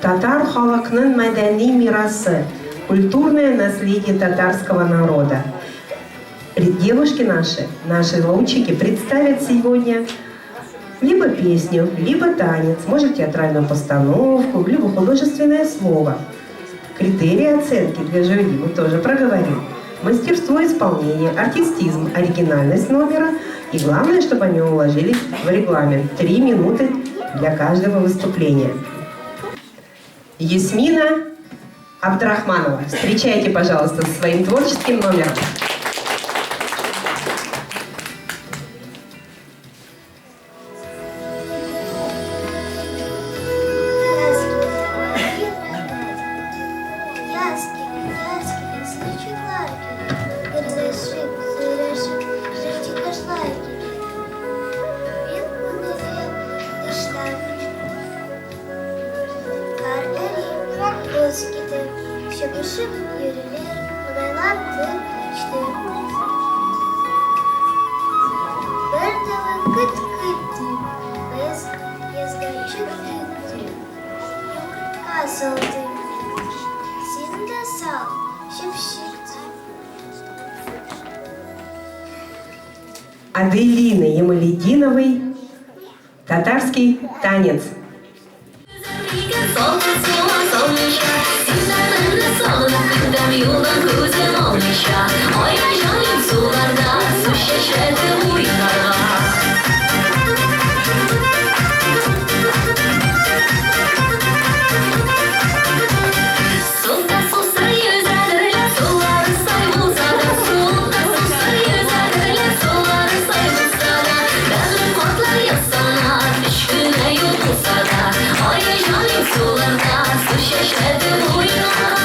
Татар халыкның мәдәни мирасы, культурное наследие татарского народа. Девушки наши лучики представят сегодня либо песню, либо танец, может театральную постановку, либо художественное слово. Критерии оценки для жюри мы тоже проговорим. Мастерство исполнения, артистизм, оригинальность номера и главное, чтобы они уложились в регламент. 3 минуты для каждого выступления. Ясмина Абдрахманова. Встречайте, пожалуйста, со своим творческим номером. Şıpışıp yürünür, olaylardı işte. Bir de vakit gitti, biz yazgan çıktı. Kasıldı, sen de sağ, şıpşırt. Аделины Ямалединовой «Татарский танец». Yoldan kuzum olmuşa oynayacağım sularda su şişede uyularla. Suda susa yüzerler suları sayılsa da suda susa yüzerler suları sayılsa da belli kodlar yazsana düşküne yutulsa da oynayacağım sularda su şişede uyularla.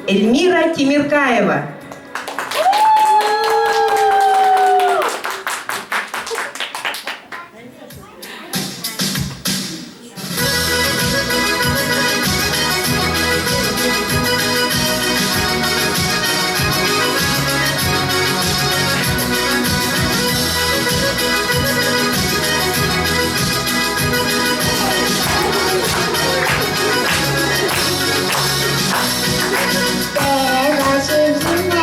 Эльмира Тимиркаева. Sevda sevdim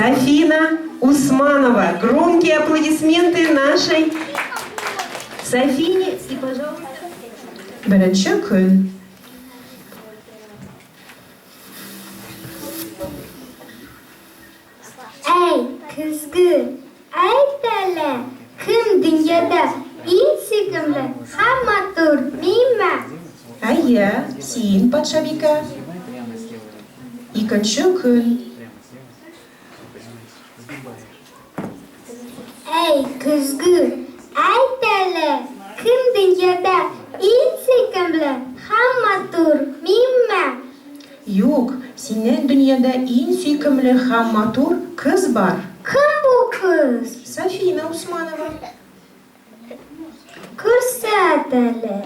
Софина Усманова. Громкие аплодисменты нашей Софине. И, пожалуйста, Беренче Күн. Ey kızgı, aytala, kim dünyada en sevimli, hammatur, miyme? Әйе, син, патшабика. Икенче көн. Ey kızgı, aytala, kim dünyada en sevimli, hammatur, miyme? Юк, синең дөньяда иң сөйкемле һәм матур кыз бар. Kim bu kız? Софина Усманова. Күрсәтеле.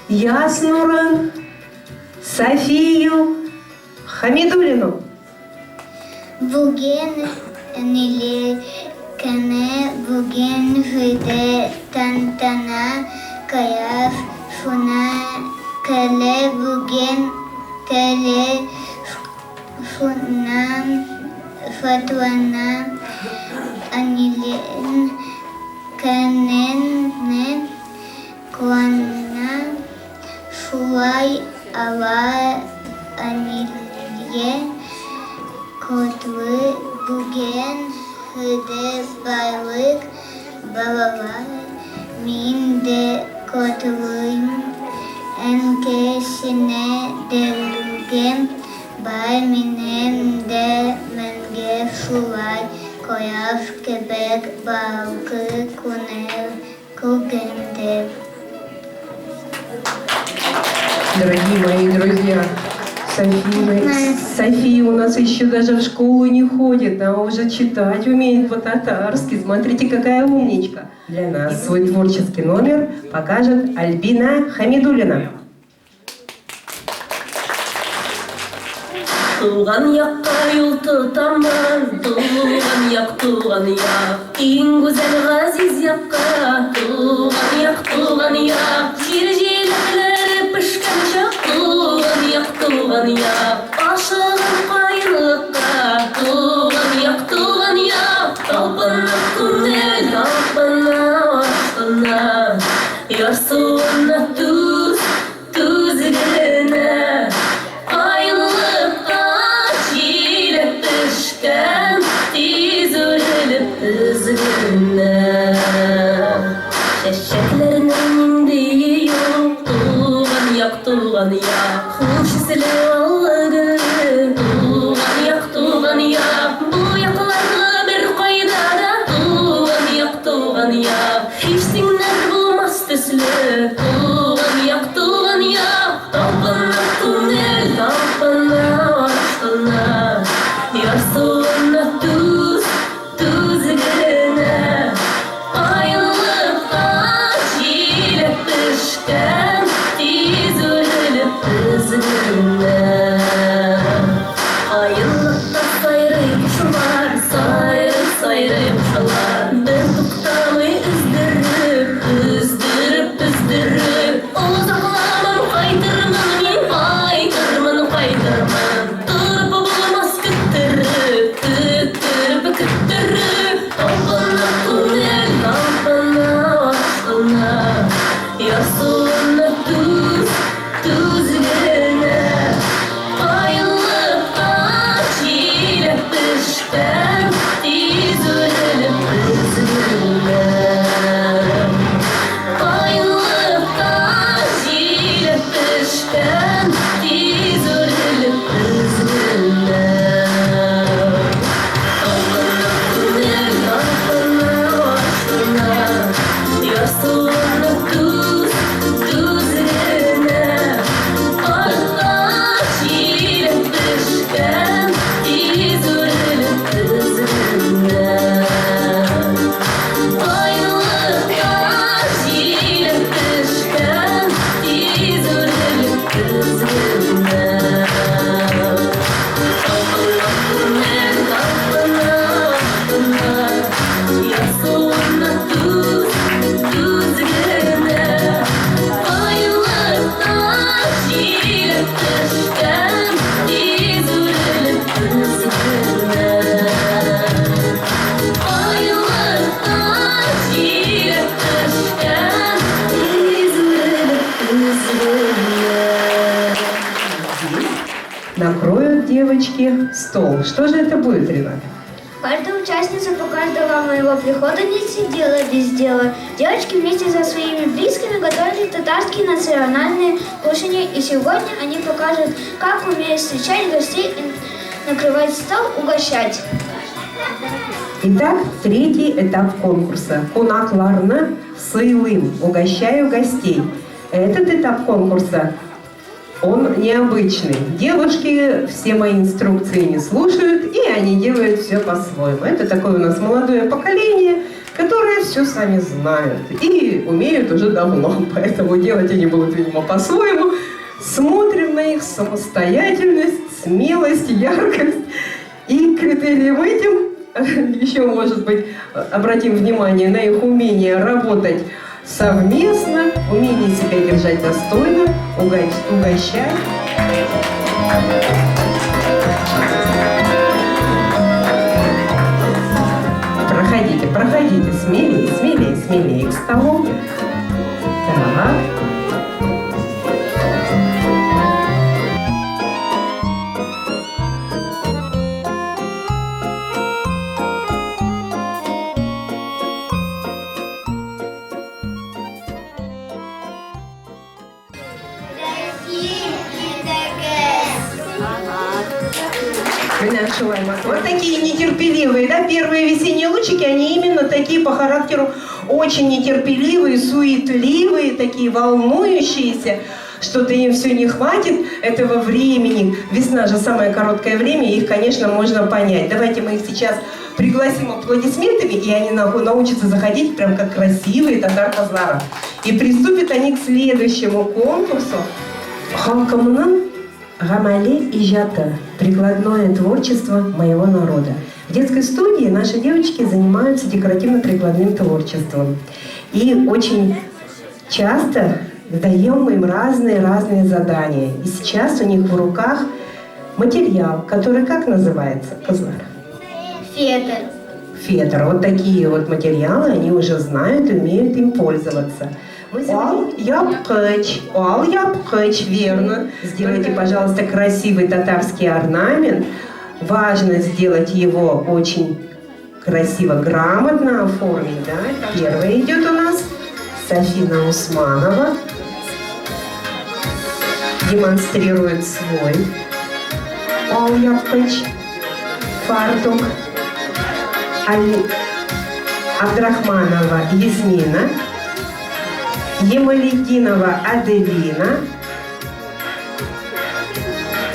Яснурын Софию Хамидуллину. Bugün nilekene bugün hüde tantana kayaf funa kale bugün tele funan fatwana anilen kanenne kuana fuay ava anilye Kodlu bugün hıde balık babalar min de kodluyum enkesine delugem bay minem de menge şuvay koyaf kebek balkı kunev kugende. Дорогие мои друзья, София у нас еще даже в школу не ходит, а уже читать умеет по-татарски. Смотрите, какая умничка. Для нас свой творческий номер покажет Альбина Хамидуллина. Туған яққа юл тұтамын, туған яқ, ең güzel ғазиз яққа. Туған яқ, жер пішкен шақ. Туған яқ, ашығын қайырлыққа. Туған яқ, талпынып көңіл, талпынып астына. Ярсуына туз гіліне. Şeşeklerinin indiği yok. Tuğan yak Hoş esili Allah'ı Tuğan yak Bu yaklarda bir kaydara Tuğan yak Hiç dinler bulmaz tesli Tuğan yak Tapına kumel Tapına aşkına Yarsuna tuz üzgünler Ayılıkta sayraymışlar sayraymışlar Bir tuktamı üzdürüp Uzaklamam kaydırman Tırıp bulmaz küttürüp Toplanıp tünel kampana aşkına Yasuna tuz yerine Ayılıkta çiğnep düşten Diz ölüp üzgünler Ayılıkta çiğnep düşten Diz ölüp üzgünler Toplanıp tünel kampana aşkına Yasuna tuz yerine Ayılıkta çiğnep düşten Diz ölüp üzgünler Ayılıkta çiğnep düşten Diz ölüp üzgünler Toplanıp tünel kampana aşkına Yasuna tuz yerine Ayılıkta çiğnep düşten Diz ölüp üzgünler Ayılıkta çiğnep düşten Diz ölüp üzgünler Накроют девочки стол. Что же это будет, Ренат? Каждая участница по каждого моего прихода не сидела без дела. Девочки вместе со своими близкими готовили татарские национальные кушания, и сегодня они покажут, как умеют встречать гостей и накрывать стол, угощать. Итак, третий этап конкурса. Конакларны сыйлым. Угощаю гостей. Этот этап конкурса, он необычный. Девушки все мои инструкции не слушают, и они делают все по-своему. Это такое у нас молодое поколение, которые все сами знают и умеют уже давно. Поэтому делать они будут, видимо, по-своему. Смотрим на их самостоятельность, смелость, яркость. И критерием этим еще, может быть, обратим внимание на их умение работать совместно, умение себя держать достойно, угощать. Проходите, смелее к столу. Так. Вот такие нетерпеливые, да, первые весенние лучики, они именно такие по характеру очень нетерпеливые, суетливые, такие волнующиеся, что-то им все не хватит этого времени. Весна же самое короткое время, их, конечно, можно понять. Давайте мы их сейчас пригласим аплодисментами, и они научатся заходить прям как красивые татар-кызлары. И приступят они к следующему конкурсу. Халкамнан Гамале и Жата. Прикладное творчество моего народа. В детской студии наши девочки занимаются декоративно-прикладным творчеством. И очень часто даем им разные задания. И сейчас у них в руках материал, который как называется, Кызлар? Фетр. Фетр. Вот такие вот материалы, они уже знают, умеют им пользоваться. Ал-япкыч, верно. Сделайте, пожалуйста, красивый татарский орнамент. Важно сделать его очень красиво, грамотно оформить. Да? Первая идет у нас Софина Усманова. Демонстрирует свой ал-япкыч фартук. Абдрахманова Ясмина. Емалетдинова Аделина,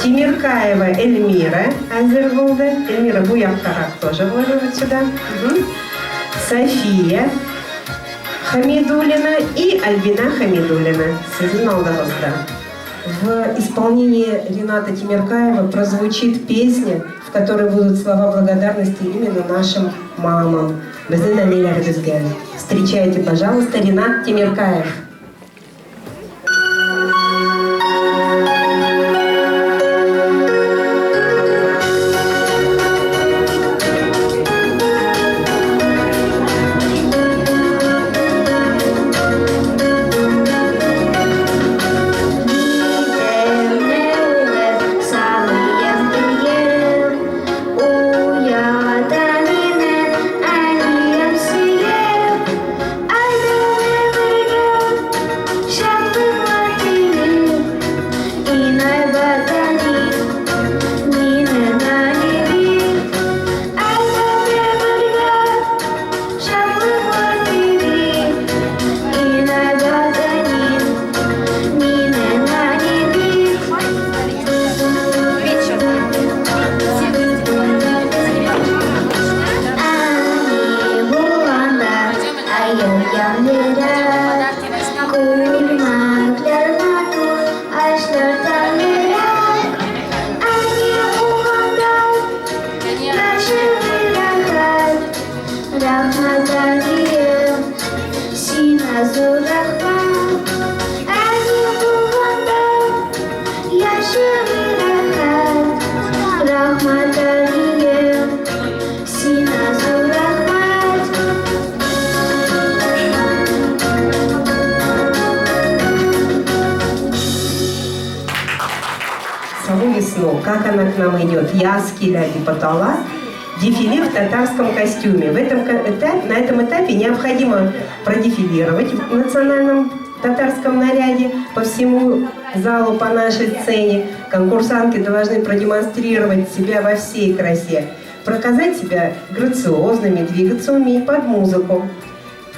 Тимиркаева Эльмира Азерволда, Эльмира Буяхтарак тоже вложу вот сюда, София Хамидулина и Альбина Хамидулина. Сіздің алдыңызда. В исполнении Рената Темиркаева прозвучит песня, в которой будут слова благодарности именно нашим мамам. Встречайте, пожалуйста, Ренат Темиркаев. Весну, как она к нам идет, яскиля и патала, дефиле в татарском костюме. На этом этапе необходимо продефилировать в национальном татарском наряде по всему залу, по нашей сцене. Конкурсантки должны продемонстрировать себя во всей красе, показать себя грациозными, двигаться уметь под музыку.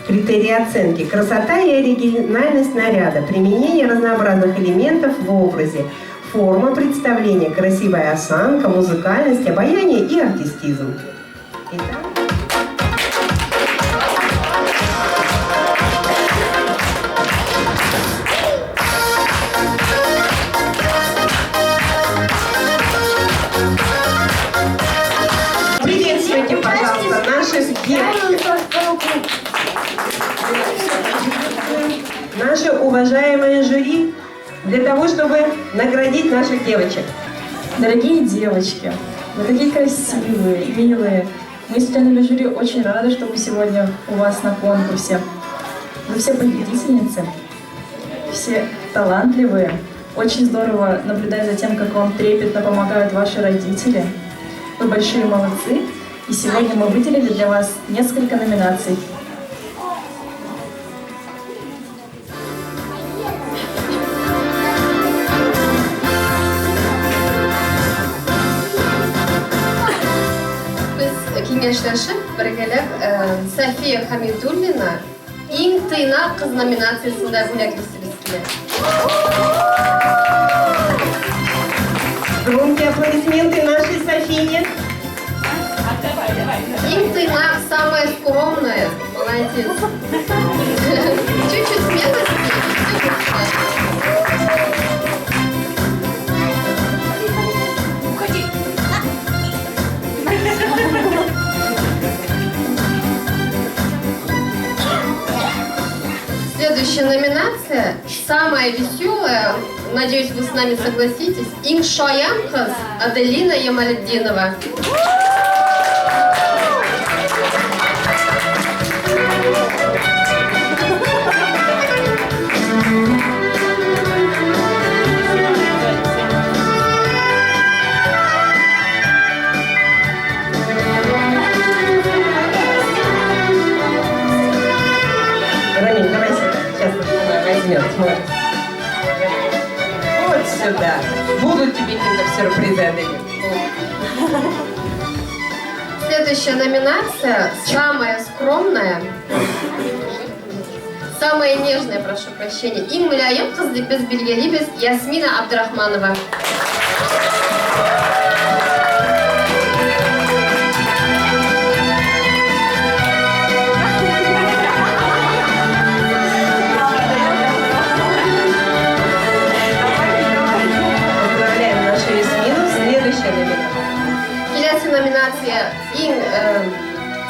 Критерии оценки: красота и оригинальность наряда, применение разнообразных элементов в образе, форма представления, красивая осанка, музыкальность, обаяние и артистизм. Итак. Приветствуйте, пожалуйста, наших девочек. Наше уважаемое жюри для того, чтобы наградить наших девочек. Дорогие девочки, вы такие красивые, милые. Мы с членами жюри очень рады, что мы сегодня у вас на конкурсе. Вы все победительницы, все талантливые. Очень здорово наблюдать за тем, как вам трепетно помогают ваши родители. Вы большие молодцы. И сегодня мы выделили для вас несколько номинаций. Кеңешләшеп, бергәләп София Хамидуллина иң тыйнак кыз номинациясендә бүләклисебез килә. Громкие аплодисменты нашей Софии. Иң тыйнак, самая скромная. Молодец. Чуть-чуть смелости. Следующая номинация, самая веселая, надеюсь, вы с нами согласитесь, иң шаян кыз Аделина Ямалетдинова. Ранин, давай сюда. Сейчас возьмет. Вот сюда. Будут тебе киндер-сюрпризы, Аделина. Следующая номинация, самая скромная, самая нежная, прошу прощения, иң мөлаем кыз дип без билгелибез Ясмина Абдрахманова. номинация «Ин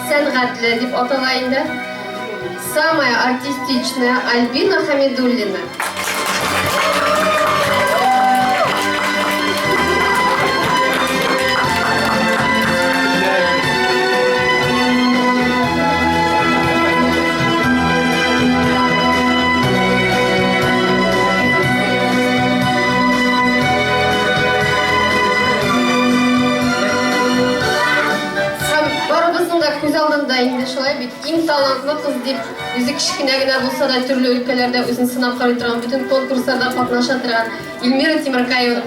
сәнгатьле» деп атала инде. Самая артистичная Альбина Хамидуллина. Көз алдында инде шулай бит иң талантлы кыз дип үзе кичкенә генә булса да төрле өлкәләрдә үзен сынап карый торган, бүтән конкурсларда катнаша торган Эльмира Тимеркаева. Иң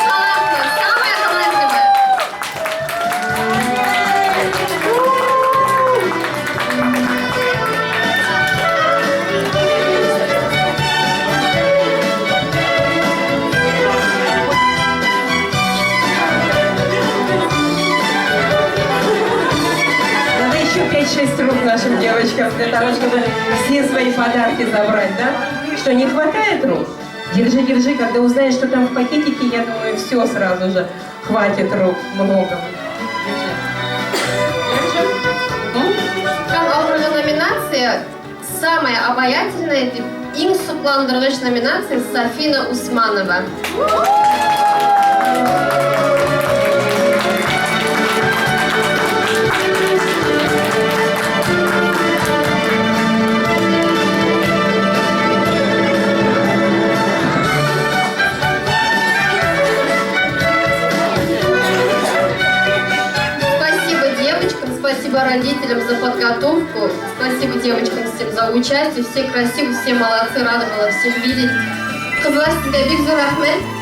талантлы, самая талантливая. Еще 5-6 рук нашим девочкам для того, чтобы все свои подарки забрать, да? Что, не хватает рук? Держи, держи, когда узнаешь, что там в пакетике, я думаю, все сразу же хватит рук много. Там алдыргы номинация самая обаятельная дип иң сукландыргыч номинация Сафина Усманова. Спасибо родителям за подготовку, спасибо девочкам всем за участие, все красивые, все молодцы, рада была всех видеть. Кызлар, sizga бик зур рахмет.